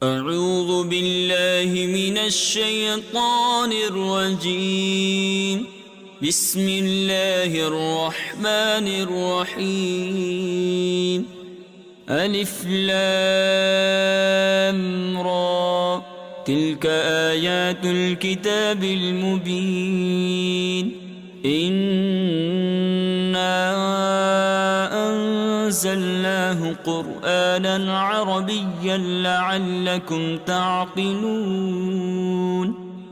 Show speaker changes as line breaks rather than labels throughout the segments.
أعوذ بالله من الشيطان الرجيم. بسم الله الرحمن الرحيم. ألف لام را، تلك آيات الكتاب المبين. إنا أنزلناه قرآنا عربيا لعلكم تعقلون.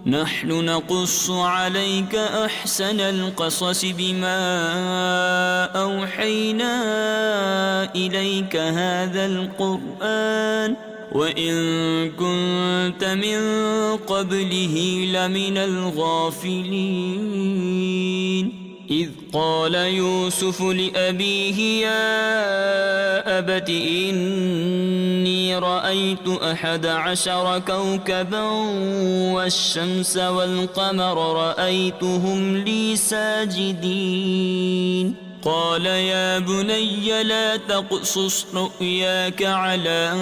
نحن نقص عليك أحسن القصص بما أوحينا إليك هذا القرآن وإن كنت من قبله لمن الغافلين. إذ قال يوسف لأبيه يا أبت إني رأيت 11 كوكبا والشمس والقمر رأيتهم لي ساجدين. قال يا بني لا تقصص رؤياك على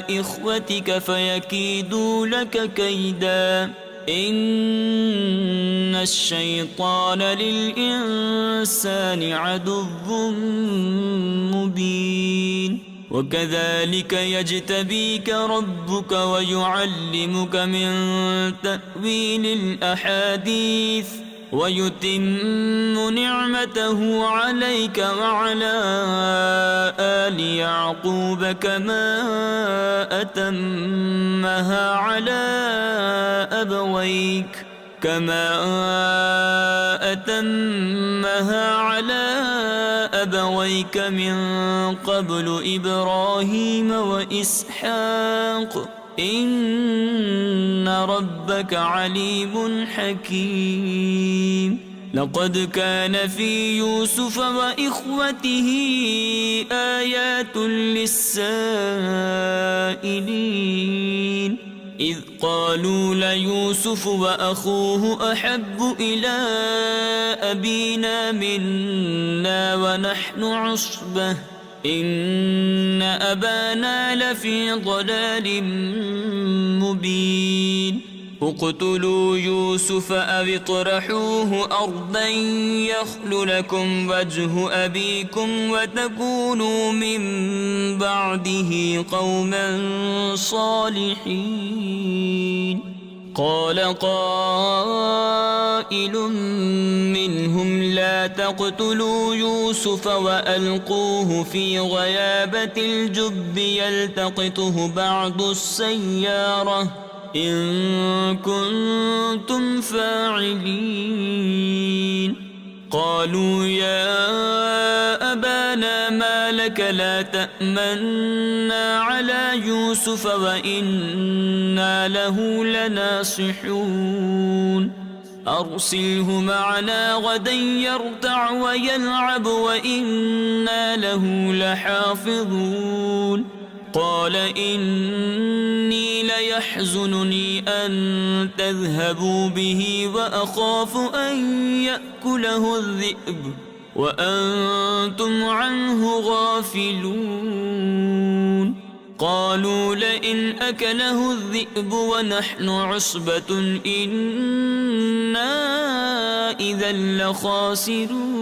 إخوتك فيكيدوا لك كيدا إن الشيطان للإنسان عدو مبين. وكذلك يجتبيك ربك ويعلمك من تأويل الأحاديث ويتم نعمته عليك وعلى آل يعقوب كما أتمها على أبويك من قبل إبراهيم وإسحاق إن ربك عليم حكيم. لقد كان في يوسف وإخوته آيات للسائلين إذ قالوا ليوسف وأخوه أحب إلى أبينا منا ونحن عصبة إن أبانا لفي ضلال مبين. اقتلوا يوسف أو اطرحوه أرضا يخل لكم وجه أبيكم وتكونوا من بعده قوما صالحين. قال قائل منهم لا تقتلوا يوسف وألقوه في غيابة الجب يلتقطه بعض السيارة إن كنتم فاعلين. قالوا يا أبانا ما لك لا تأمنا على يوسف وإنا له لناصحون. أرسله معنا غدا يرتع ويلعب وإنا له لحافظون. قال إني ليحزنني أن تذهبوا به وأخاف أن يأكله الذئب وأنتم عنه غافلون. قالوا لئن أكله الذئب ونحن عصبة إنا إذا لخاسرون.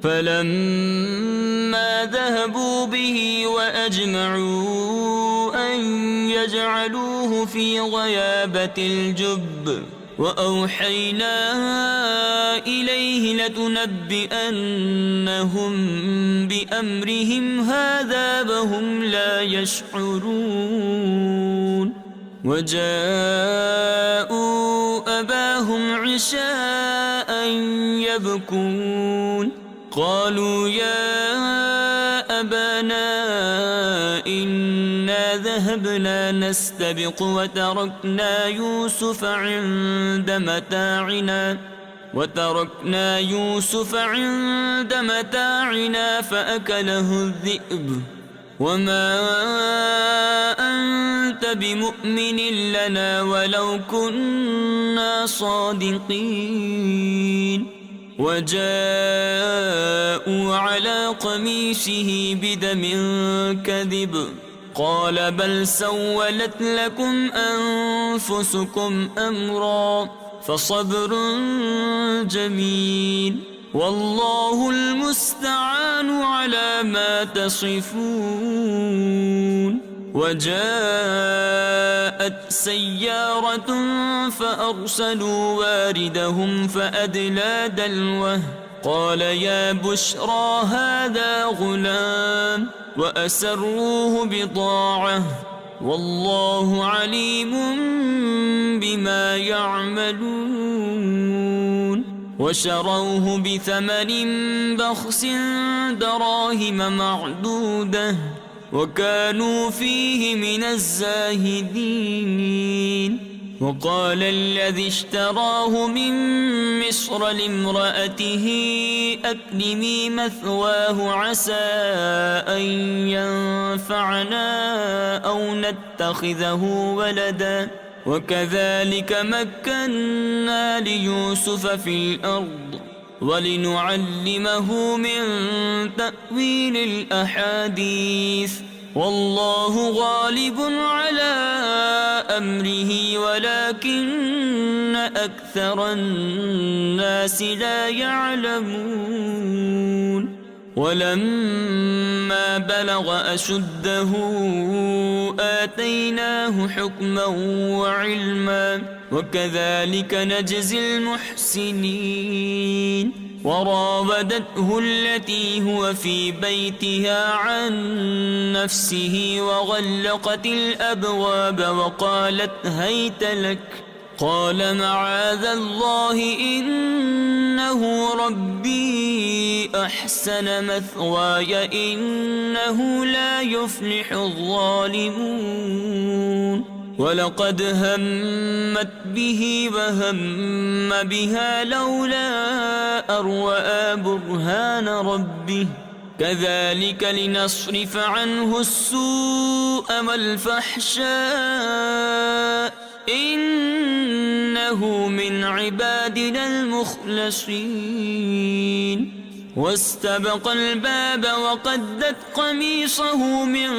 فلما ذهبوا به وأجمعوا أن يجعلوه في غيابة الجب وأوحينا إليه لتنبئنهم بأمرهم هذا وهم لا يشعرون. وجاءوا أباهم عشاء يبكون. قالوا يا أبانا إنا ذهبنا نستبق وتركنا يوسف عند متاعنا فأكله الذئب وما أنت بمؤمن لنا ولو كنا صادقين. وجاءوا على قميصه بدم كذب قال بل سولت لكم أنفسكم أمرا فصبر جميل والله المستعان على ما تصفون. وجاءت سيارة فأرسلوا واردهم فأدلى دلوه قال يا بشرى هذا غلام وأسروه بضاعة والله عليم بما يعملون. وشروه بثمن بخس دراهم معدودة وكانوا فيه من الزاهدين. وقال الذي اشتراه من مصر لامرأته أكرمي مثواه عسى أن ينفعنا أو نتخذه ولدا وكذلك مكنا ليوسف في الأرض ولنعلمه من تأويل الأحاديث والله غالب على أمره ولكن أكثر الناس لا يعلمون. ولما بلغ أشده آتيناه حكما وعلما وكذلك نجزي المحسنين. وراودته التي هو في بيتها عن نفسه وغلقت الأبواب وقالت هيت لك قال معاذ الله إنه ربي أحسن مثواي إنه لا يفلح الظالمون. ولقد همت به وهم بها لولا أن رأى برهان ربه كذلك لنصرف عنه السوء والفحشاء إنه من عبادنا المخلصين. واستبق الباب وقدت قميصه من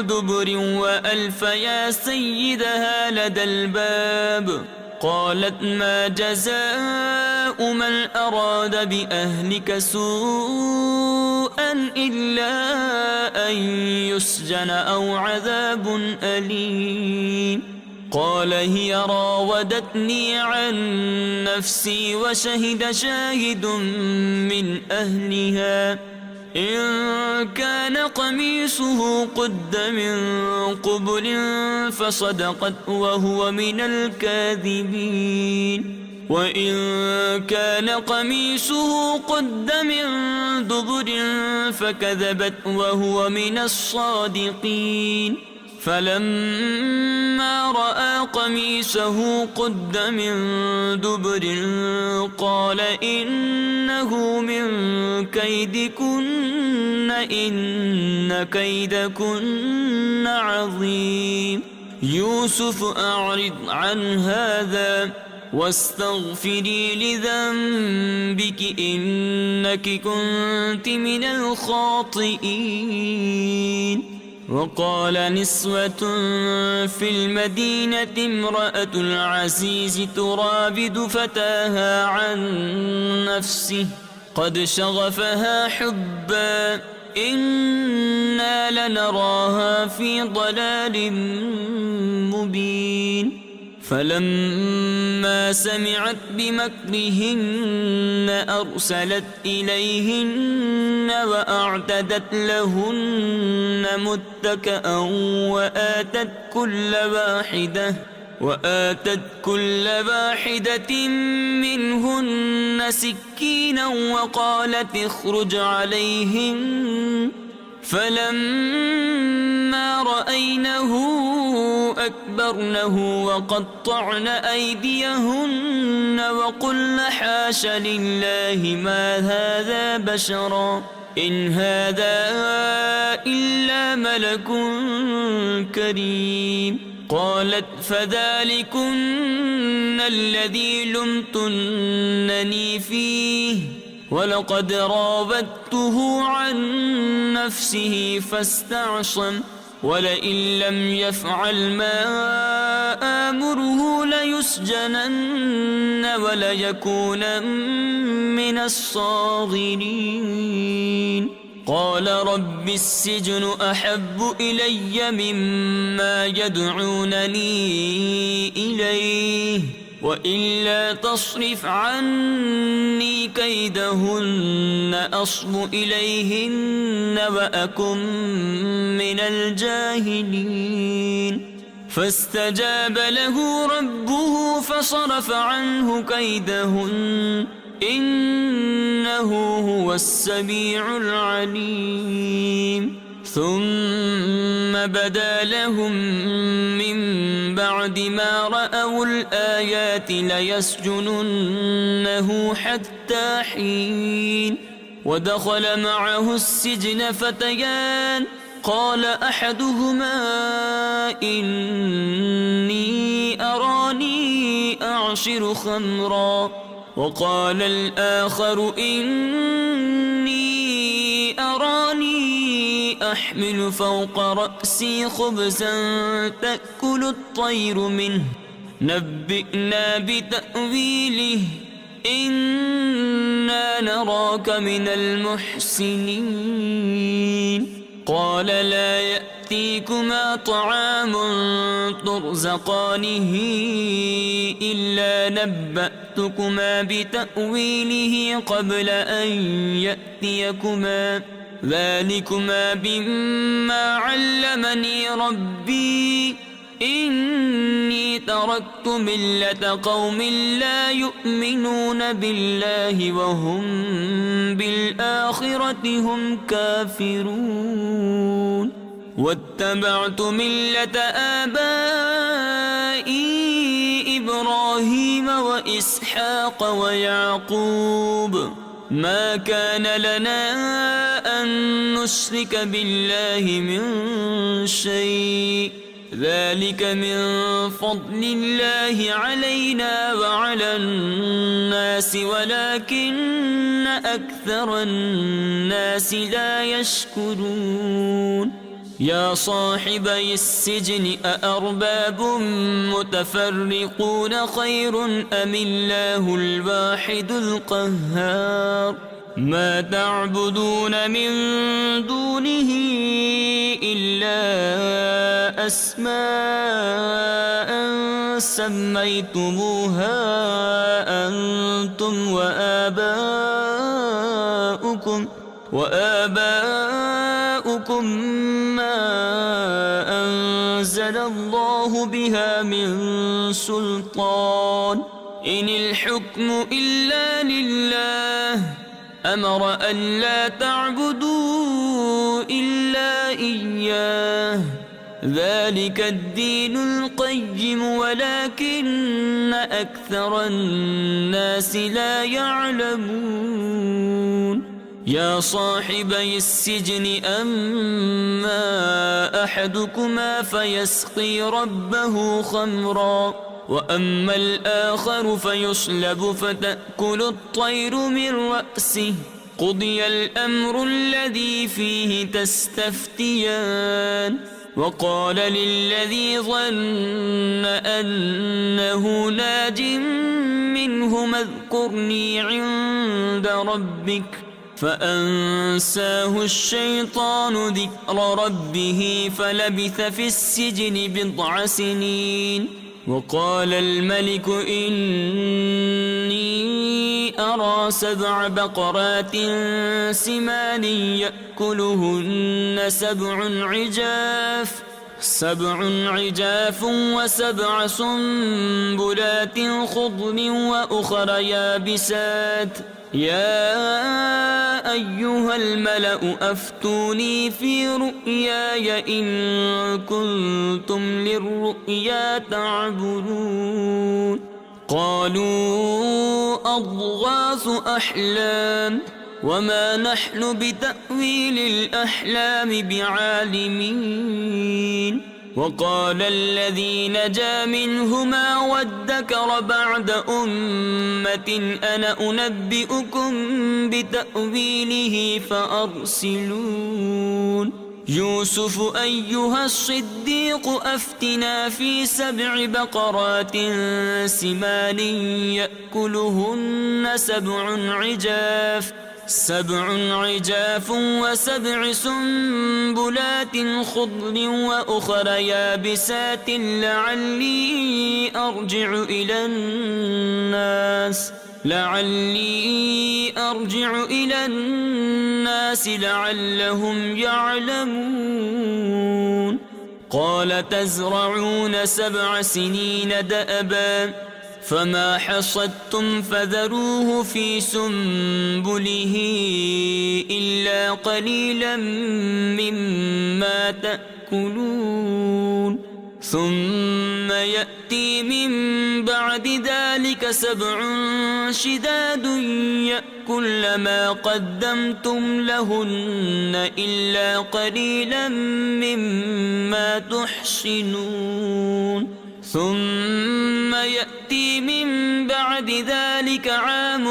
دبر وألف يا سيدها لدى الباب قالت ما جزاء من أراد بأهلك سوءا إلا أن يسجن أو عذاب أليم. قال هي راودتني عن نفسي وشهد شاهد من أهلها إن كان قميصه قد من قبل فصدقت وهو من الكاذبين وإن كان قميصه قد من دبر فكذبت وهو من الصادقين. فلما رأى قميصه قد من دبر قال إنه من كيدكن إن كيدكن عظيم. يوسف أعرض عن هذا واستغفري لذنبك إنك كنت من الخاطئين. وقال نسوة في المدينة امرأة العزيز تراود فتاها عن نفسه قد شغفها حبا إنا لنراها في ضلال مبين. فلما سمعت بمكرهن أرسلت إليهن وأعتدت لهن متكأ وآتت كل واحدة منهن سكينا وقالت اخرج عليهن فلما رأينه أكبرنه وقطعن أيديهن وقلن حاش لله ما هذا بشرا إن هذا إلا ملك كريم. قالت فذلكن الذي لمتنني فيه ولقد راودته عن نفسه فاستعصم ولئن لم يفعل ما آمره ليسجنن وليكونن من الصاغرين. قال رب السجن أحب إلي مما يدعونني إليه وإلا تصرف عني كيدهن أصب إليهن وأكن من الجاهلين. فاستجاب له ربه فصرف عنه كيدهن إنه هو السميع العليم. ثم بدا لهم من بعد ما رأوا الآيات ليسجننه حتى حين. ودخل معه السجن فتيان قال أحدهما إني أراني أعصر خمرا وقال الآخر إني أراني أحمل فوق رأسي خبزا تأكل الطير منه نبئنا بتأويله إنا نراك من المحسنين. قال لا يأتيكما طعام ترزقانه إلا نبأتكما بتأويله قبل أن يأتيكما ذلكما مما علمني ربي إني تركت ملة قوم لا يؤمنون بالله وهم بالآخرة هم كافرون. واتبعت ملة آبائي إبراهيم وإسحاق ويعقوب ما كان لنا أن نشرك بالله من شيء ذلك من فضل الله علينا وعلى الناس ولكن أكثر الناس لا يشكرون. يا صاحبي السجن أأرباب متفرقون خير أم الله الواحد القهار. ما تعبدون من دونه إلا أسماء سميتموها أنتم وآباؤكم ما أنزل الله بها من سلطان إن الحكم إلا لله أمر أن لا تعبدوا إلا إياه ذلك الدين القيم ولكن أكثر الناس لا يعلمون. يا صاحبي السجن أما أحدكما فيسقي ربه خمرا وأما الآخر فيصلب فتأكل الطير من رأسه قضي الأمر الذي فيه تستفتيان. وقال للذي ظن أنه ناج منهما اذكرني عند ربك فأنساه الشيطان ذكر ربه فلبث في السجن بضع سنين. وقال الملك إني أرى 7 بقرات سمان يأكلهن 7 عجاف و7 سنبلات خضر وأخر يابسات يا أيها الملأ أفتوني في رؤياي إن كنتم للرؤيا تعبرون. قالوا أضغاث أحلام وما نحن بتأويل الأحلام بعالمين. وقال الذي نجا منهما وادكر بعد أمة أنا أنبئكم بتأويله فأرسلون. يوسف أيها الصديق أفتنا في 7 بقرات سمان يأكلهن 7 عجاف و7 سنبلات خضر وأخر يابسات لعلي أرجع إلى الناس لعلهم يعلمون. قال تزرعون 7 سنين دأبا فما حصدتم فذروه في سنبله إلا قليلا مما تأكلون. ثم يأتي من بعد ذلك 7 شداد يأكل ما قدمتم لهن إلا قليلا مما تحصنون. ثم يأتي من بعد ذلك عام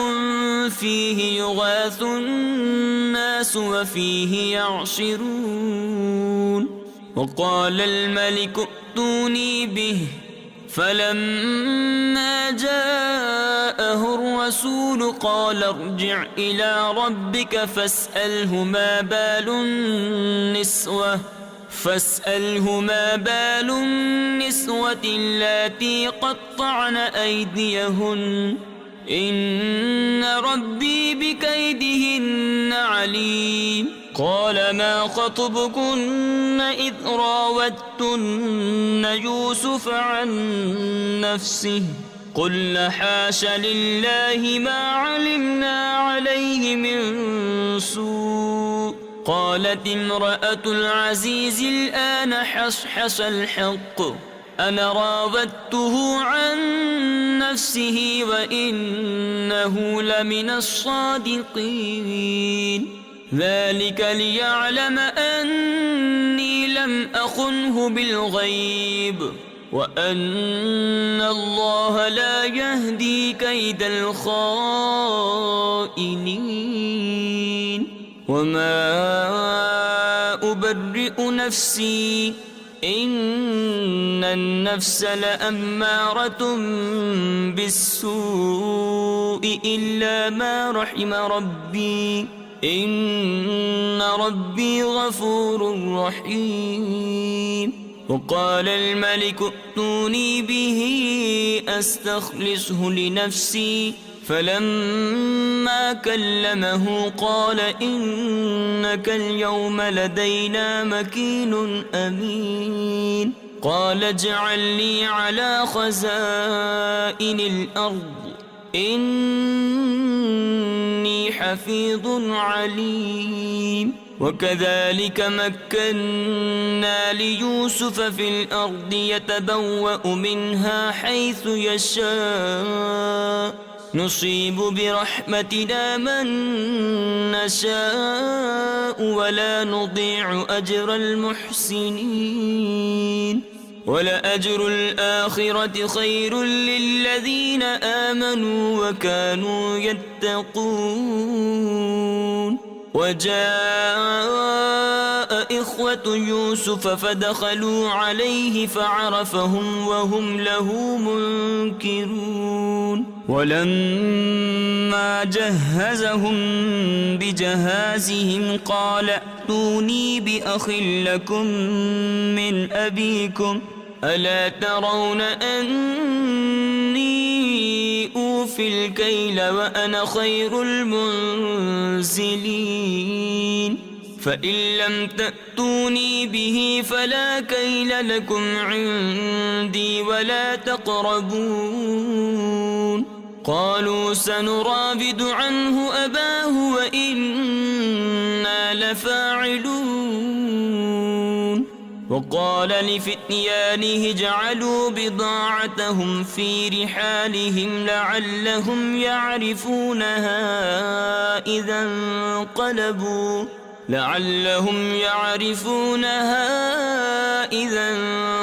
فيه يغاث الناس وفيه يعصرون. وقال الملك ائتوني به فلما جاءه الرسول قال ارجع إلى ربك فاسأله ما بال النسوة اللاتي قطعن أيديهن إن ربي بكيدهن عليم. قال ما خطبكن إذ راوتن يوسف عن نفسه قلن حاش لله ما علمنا عليه من سوء. قالت امرأة العزيز الآن حصحص الحق أنا راودته عن نفسه وإنه لمن الصادقين. ذلك ليعلم أني لم أخنه بالغيب وأن الله لا يهدي كيد الخائنين. وما أبرئ نفسي إن النفس لأمارة بالسوء إلا ما رحم ربي إن ربي غفور رحيم. وقال الملك ائتوني به أستخلصه لنفسي فلما كلمه قال إنك اليوم لدينا مكين أمين. قال اجعلني على خزائن الأرض إني حفيظ عليم. وكذلك مكنا ليوسف في الأرض يتبوأ منها حيث يشاء نصيب برحمتنا من نشاء ولا نضيع أجر المحسنين. ولأجر الآخرة خير للذين آمنوا وكانوا يتقون. وجاء إخوة يوسف فدخلوا عليه فعرفهم وهم له منكرون. ولما جهزهم بجهازهم قال ائتوني بأخ لكم من أبيكم ألا ترون أني أوفي الكيل وأنا خير المنزلين. فإن لم تأتوني به فلا كيل لكم عندي ولا تقربون. قالوا سنراود عنه أباه وإنا لفاعلون. وقال لفتيانه اجعلوا بضاعتهم في رحالهم لعلهم يعرفونها إذا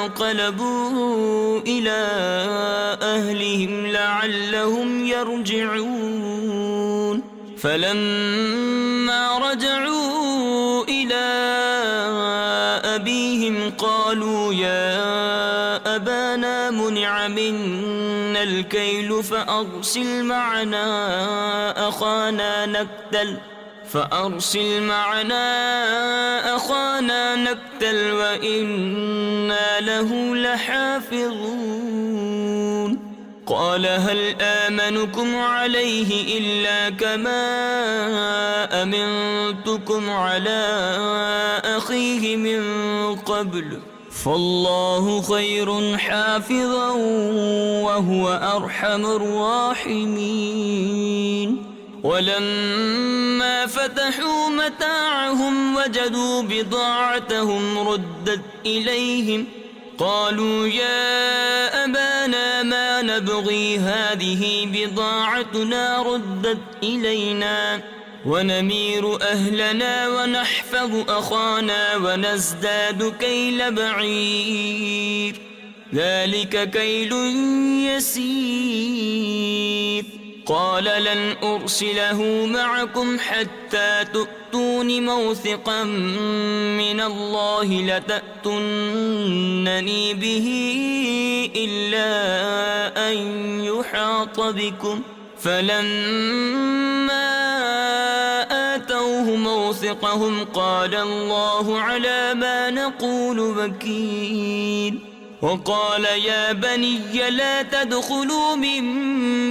انقلبوا إلى أهلهم لعلهم يرجعون. فلما رجعوا إلى قالوا يا أبانا منع منا الكيل فأرسل معنا أخانا نكتل وإنا له لحافظون قال هل آمنكم عليه إلا كما أمنتكم على أخيه من قبل فالله خير حافظا وهو أرحم الراحمين ولما فتحوا متاعهم وجدوا بضاعتهم ردت إليهم قالوا يا أبانا ما نبغي هذه بضاعتنا ردت إلينا ونمير أهلنا ونحفظ أخانا ونزداد كيل بعير ذلك كيل يسير قال لن أرسله معكم حتى تؤتون موثقا من الله لتأتونني به إلا أن يحاط بكم فلما آتوه موثقهم قال الله على ما نقول وكيل وقال يا بني لا تدخلوا من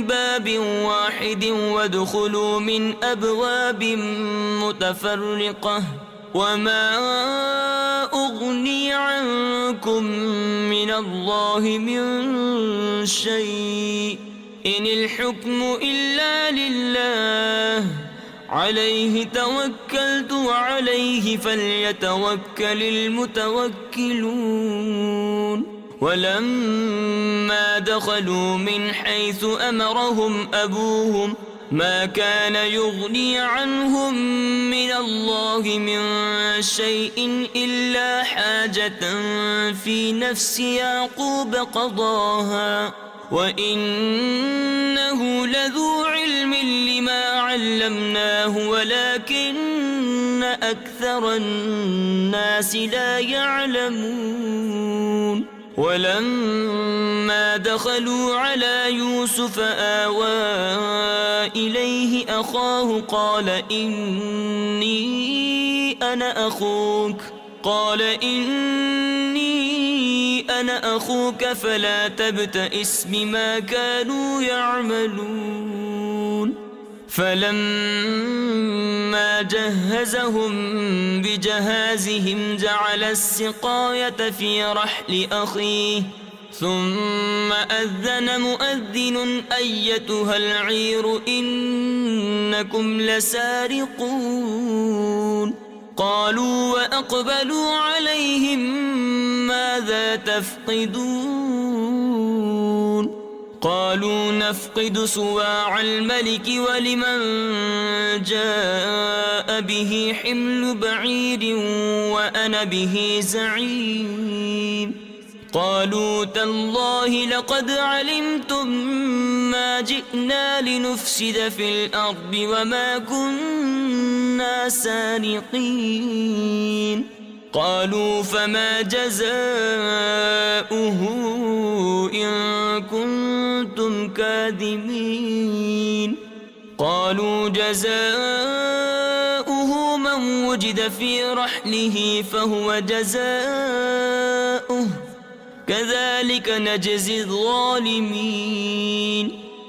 باب واحد وادخلوا من أبواب متفرقة وما أغني عنكم من الله من شيء إن الحكم إلا لله عليه توكلت وعليه فليتوكل المتوكلون ولما دخلوا من حيث أمرهم أبوهم ما كان يغني عنهم من الله من شيء إلا حاجة في نفس يعقوب قضاها وإنه لذو علم لما علمناه ولكن أكثر الناس لا يعلمون ولما دخلوا على يوسف آوى إليه أخاه قال إني أنا أخوك فلا تبتئس بما كانوا يعملون فلما جهزهم بجهازهم جعل السقاية في رحل أخيه ثم أذن مؤذن أيتها العير إنكم لسارقون قالوا وأقبلوا عليهم ماذا تفقدون قالوا نفقد صواع الملك ولمن جاء به حمل بعير وأنا به زعيم قالوا تالله لقد علمتم ما جئنا لنفسد في الأرض وما كنا سارقين قالوا فما جزاؤه إن كنتم كاذبين قالوا جزاؤه من وجد في رحله فهو جزاؤه كذلك نجزي الظالمين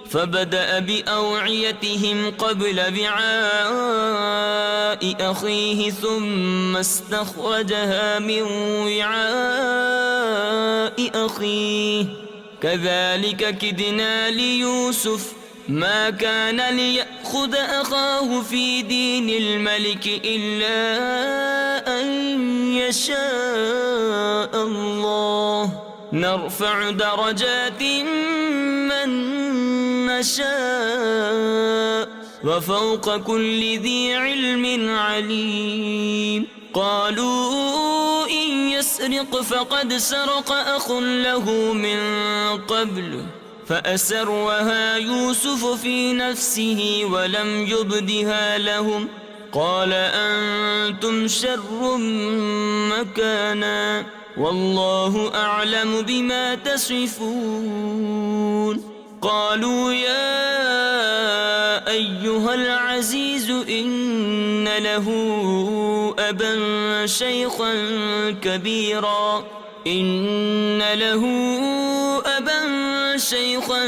فبدأ بأوعيتهم قبل وعاء أخيه ثم استخرجها من وعاء أخيه كذلك كدنا ليوسف ما كان ليأخذ أخاه في دين الملك إلا أن يشاء الله نرفع درجات من نشاء وفوق كل ذي علم عليم قالوا إن يسرق فقد سرق أخ له من قبل فأسرها يوسف في نفسه ولم يبدها لهم قال أنتم شر مكانا والله أعلم بما تصفون قالوا يا أيها العزيز إن له أبا شيخا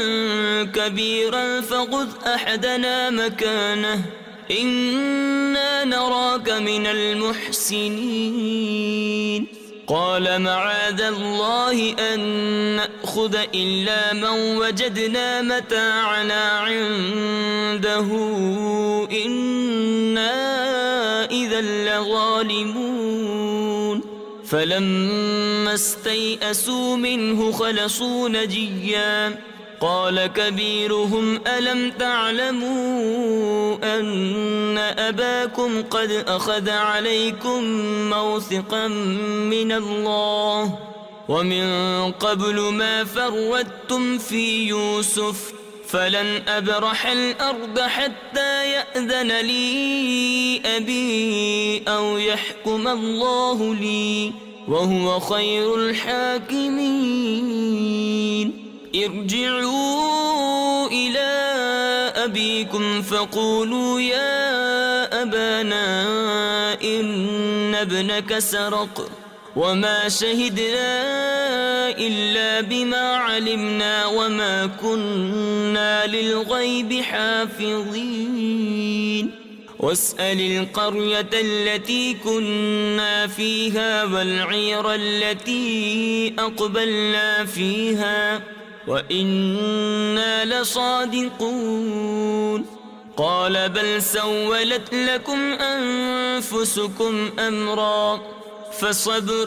كبيرا فخذ أحدنا مكانه إنا نراك من المحسنين قال معاذ الله أن نأخذ إلا من وجدنا متاعنا عنده إنا إذا لظالمون فلما استيئسوا منه خلصوا نجيا قال كبيرهم ألم تعلموا أن أباكم قد أخذ عليكم موثقا من الله ومن قبل ما فرطتم في يوسف فلن أبرح الأرض حتى يأذن لي أبي أو يحكم الله لي وهو خير الحاكمين ارجعوا إلى أبيكم فقولوا يا أبانا إن ابنك سرق وما شهدنا إلا بما علمنا وما كنا للغيب حافظين واسأل القرية التي كنا فيها والعير التي أقبلنا فيها وإنا لصادقون قال بل سولت لكم أنفسكم أمرا فصبر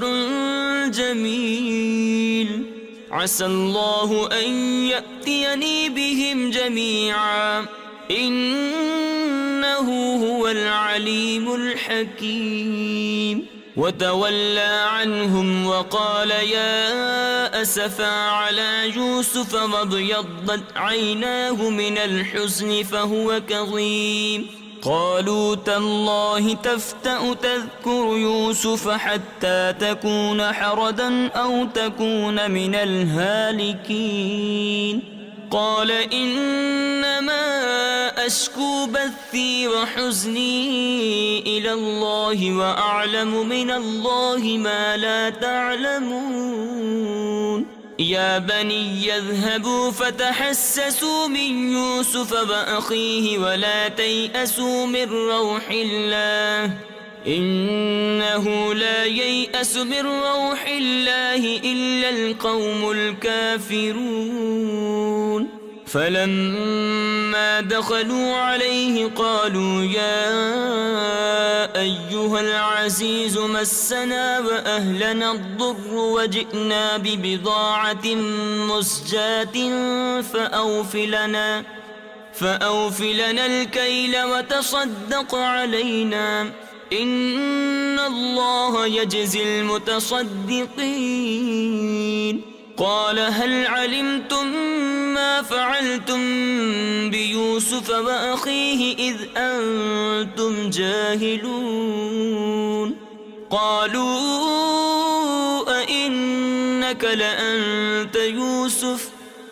جميل عسى الله أن يأتيني بهم جميعا إنه هو العليم الحكيم وتولى عنهم وقال يا أسفا على يوسف وابيضت عيناه من الحزن فهو كظيم قالوا تالله تفتأ تذكر يوسف حتى تكون حردا أو تكون من الهالكين قال إنما أشكو بثي وحزني إلى الله وأعلم من الله ما لا تعلمون يا بني يذهبوا فتحسسوا من يوسف وأخيه ولا تيأسوا من روح الله إنه لا ييأس من روح الله إلا القوم الكافرون فلما دخلوا عليه قالوا يا أيها العزيز مسنا وأهلنا الضر وجئنا ببضاعة مزجاة فأوف لنا الكيل وتصدق علينا إن الله يجزي المتصدقين قال هل علمتم ما فعلتم بيوسف وأخيه إذ أنتم جاهلون قالوا أئنك لأنت يوسف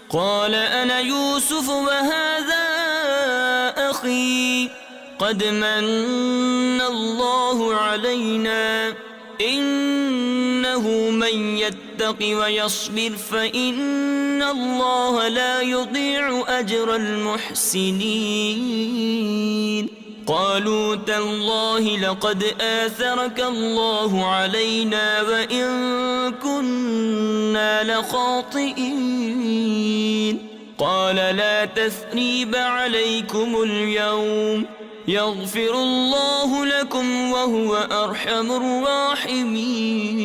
قال أنا يوسف وهذا أخي قد من الله علينا إنه من يتق ويصبر فإن الله لا يضيع أجر المحسنين قالوا تالله لقد آثرك الله علينا وإن كنا لخاطئين قال لا تثريب عليكم اليوم يغفر الله لكم وهو أرحم الراحمين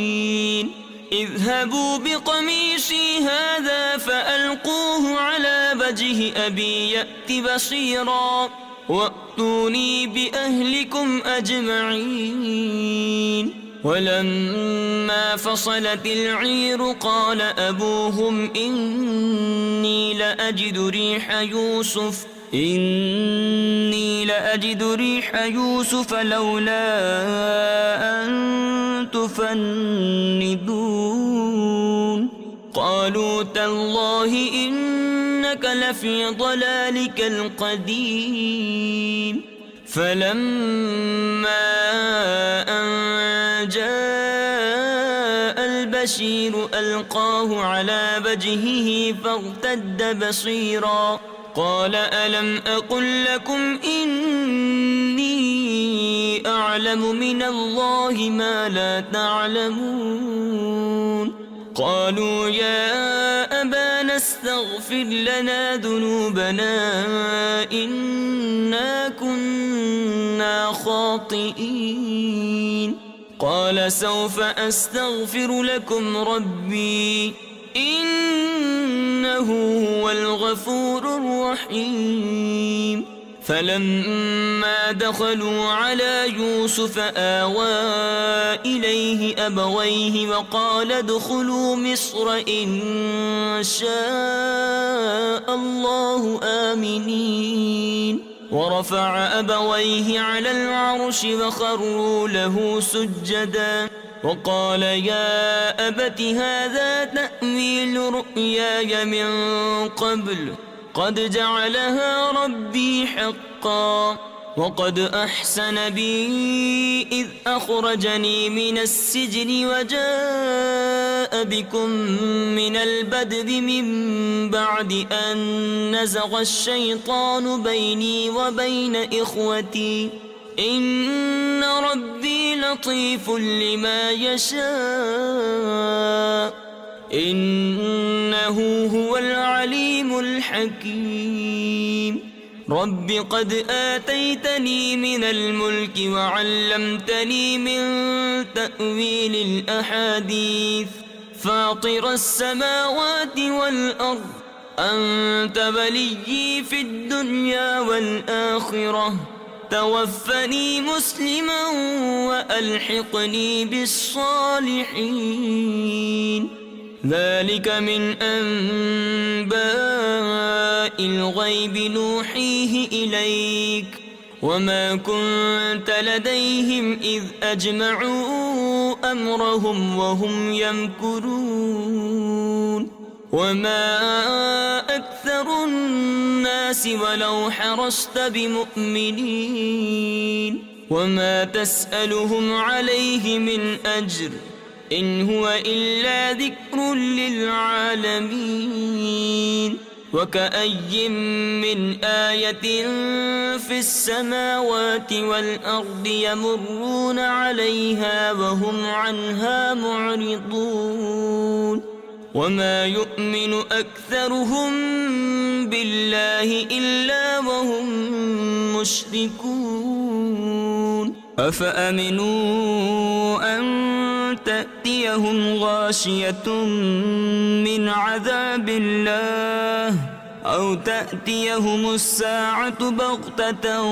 اذهبوا بقميصي هذا فألقوه على وجه أبي يأت بصيرا وأتوني بأهلكم أجمعين ولما فصلت العير قال أبوهم إني لأجد ريح يوسف إني لأجد ريح يوسف لولا أن تفندون قالوا تالله إنك لفي ضلالك القديم فلما أن جاء البشير ألقاه على وجهه فارتد بصيرا قال ألم أقل لكم إني أعلم من الله ما لا تعلمون قالوا يا أبانا استغفر لنا ذنوبنا إنا كنا خاطئين قال سوف أستغفر لكم ربي إنه هو الغفور الرحيم فلما دخلوا على يوسف آوى إليه أبويه وقال ادخلوا مصر إن شاء الله آمنين ورفع أبويه على العرش وخروا له سجدا وقال يا أبت هذا تأويل رؤياي من قبل قد جعلها ربي حقا وقد أحسن بي إذ أخرجني من السجن وجاء بكم من البدو من بعد أن نزغ الشيطان بيني وبين إخوتي إن ربي لطيف لما يشاء إنه هو العليم الحكيم رب قد آتيتني من الملك وعلمتني من تأويل الأحاديث فاطر السماوات والأرض أنت وليي في الدنيا والآخرة توفني مسلما وألحقني بالصالحين ذلك من أنباء الغيب نوحيه إليك وما كنت لديهم إذ أجمعوا أمرهم وهم يمكرون وما أكثر الناس ولو حرصت بمؤمنين وما تسألهم عليه من أجر إن هو إلا ذكر للعالمين وكأي من آية في السماوات والأرض يمرون عليها وهم عنها معرضون وما يؤمن أكثرهم بالله إلا وهم مشركون أفأمنوا أن تأتيهم غاشية من عذاب الله أو تأتيهم الساعة بغتة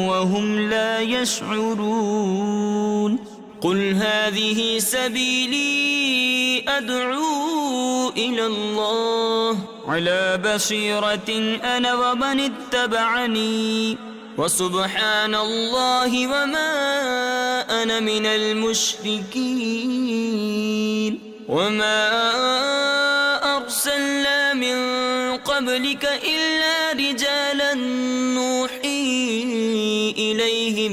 وهم لا يشعرون قل هذه سبيلي أدعو إلى الله على بصيرة أنا ومن اتبعني وسبحان الله وما أنا من المشركين وما أرسلنا من قبلك إلا رجالا نوحي إليهم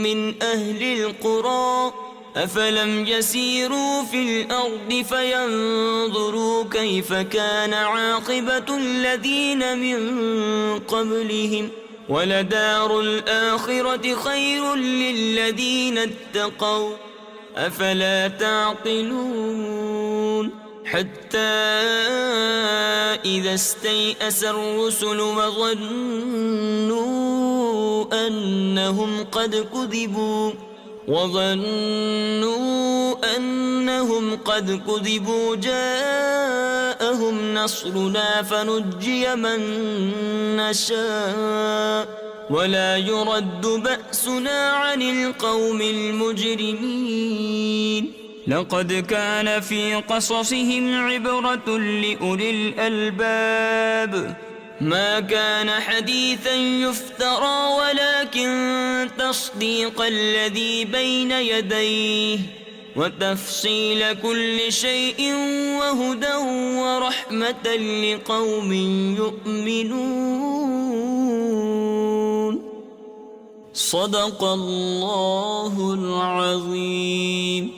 من أهل القرى أفلم يسيروا في الأرض فينظروا كيف كان عاقبة الذين من قبلهم ولدار الآخرة خير للذين اتقوا أفلا تعقلون حتى إذا استيأس الرسل وظنوا أنهم قد كذبوا جاءهم نصرنا فنجي من نشاء ولا يرد بأسنا عن القوم المجرمين لقد كان في قصصهم عبرة لأولي الألباب ما كان حديثا يفترى ولكن تصديق الذي بين يديه وتفصيل كل شيء وهدى ورحمة لقوم يؤمنون. صدق الله العظيم.